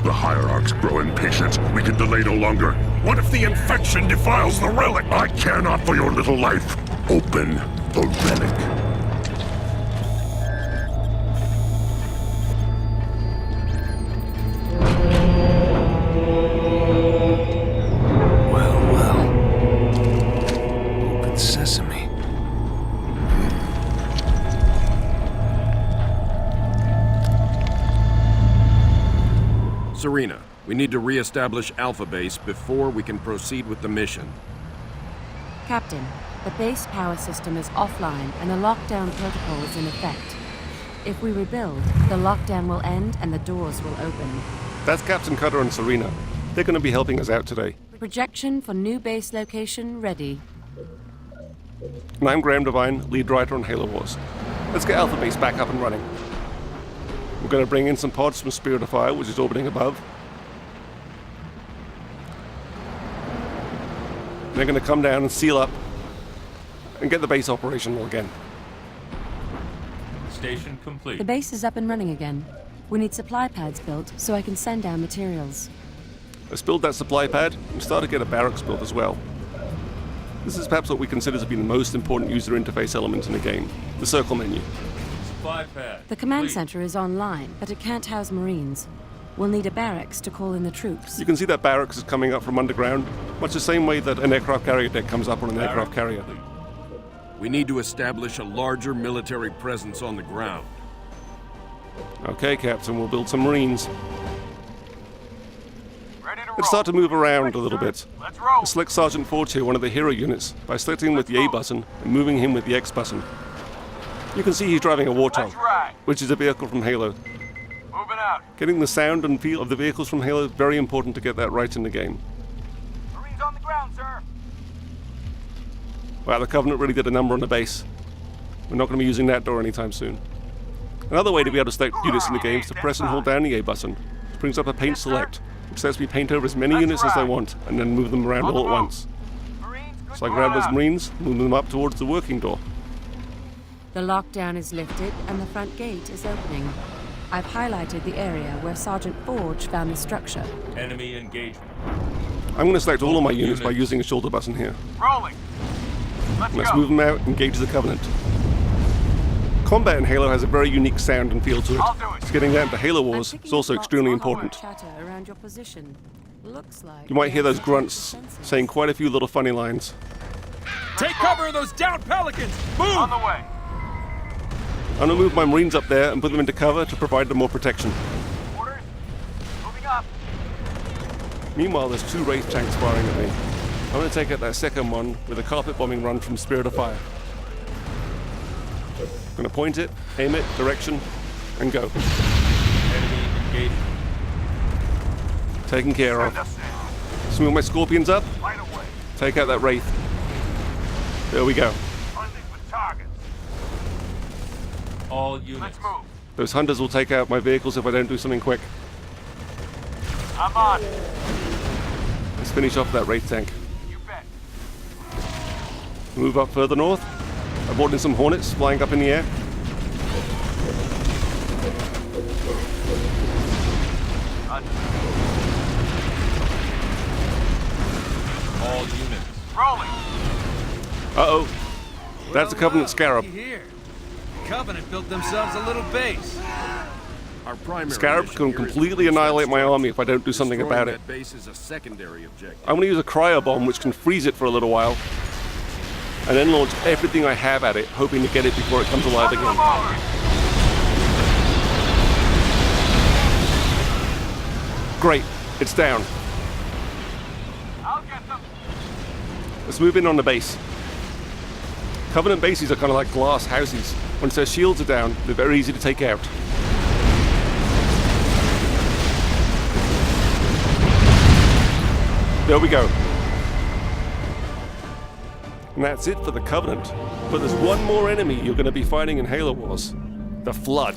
The hierarchs grow impatient. We can delay no longer. What if the infection defiles the relic? I care not for your little life. Open the relic. Serena, we need to re-establish Alpha Base before we can proceed with the mission. Captain, the base power system is offline and a lockdown protocol is in effect. If we rebuild, the lockdown will end and the doors will open. That's Captain Cutter and Serena. They're going to be helping us out today. Projection for new base location ready. And I'm Graham Devine, lead writer on Halo Wars. Let's get Alpha Base back up and running. We're going to bring in some pods from Spirit of Fire, which is orbiting above. They're going to come down and seal up and get the base operational again. Station complete. The base is up and running again. We need supply pads built so I can send down materials. Let's build that supply pad and start to get a barracks built as well. This is perhaps what we consider to be the most important user interface element in the game, the circle menu. Supply pad. The command complete. center is online, but it can't house Marines. We'll need a barracks to call in the troops. You can see that barracks is coming up from underground, much the same way that an aircraft carrier deck comes up on an aircraft carrier. We need to establish a larger military presence on the ground. Okay, Captain, we'll build some Marines. Ready to Let's start to move around a little bit. Let's roll. Select Sergeant Forge here, one of the hero units, by selecting him with the A button and moving him with the X button. You can see he's driving a Warthog, That's right. which is a vehicle from Halo. Moving out. Getting the sound and feel of the vehicles from Halo is very important to get that right in the game. Marines on the ground, sir. Wow, the Covenant really did a number on the base. We're not going to be using that door anytime soon. Another way to be able to select units in the game is to press and hold down the A button. It brings up a paint select, which lets me paint over as many units as I want, and then move them around all at once. Marines, good So I grab those job. Marines, move them up towards the working door. The lockdown is lifted and the front gate is opening. I've highlighted the area where Sergeant Forge found the structure. Enemy engagement. I'm going to select all of my units by using a shoulder button here. Rolling. Let's go. move them out and engage the Covenant. Combat in Halo has a very unique sound and feel to it. I'll do it. So getting that into Halo I'm Wars picking is also up lots extremely of important. chatter around your position. Looks like You might hear those there's grunts defenses. saying quite a few little funny lines. Take cover of those downed Pelicans! Move! On the way. I'm going to move my Marines up there and put them into cover to provide them more protection. Orders. Moving up. Meanwhile, there's two Wraith tanks firing at me. I'm going to take out that second one with a carpet bombing run from Spirit of Fire. I'm going to point it, aim it, direction, and go. Enemy engagement. Taken care of. Send us in. Let's move my Scorpions up, Right away. take out that Wraith. There we go. Hunting with targets. All units. Let's move. Those hunters will take out my vehicles if I don't do something quick. I'm on. Let's finish off that Wraith tank. You bet. Move up further north. I brought in some Hornets flying up in the air. All units. Rolling. Uh-oh. That's a Covenant Scarab. Here. Covenant built themselves a little base. Our primary Scarab mission can here is completely to annihilate my destroy army if I don't do something Destroying about it. That base is a secondary objective. I'm going to use a cryo bomb which can freeze it for a little while, and then launch everything I have at it, hoping to get it before it comes alive Come again. over. Great, it's down. I'll get them. Let's move in on the base. Covenant bases are kind of like glass houses. Once their shields are down, they're very easy to take out. There we go. And that's it for the Covenant. But there's one more enemy you're going to be fighting in Halo Wars. The Flood.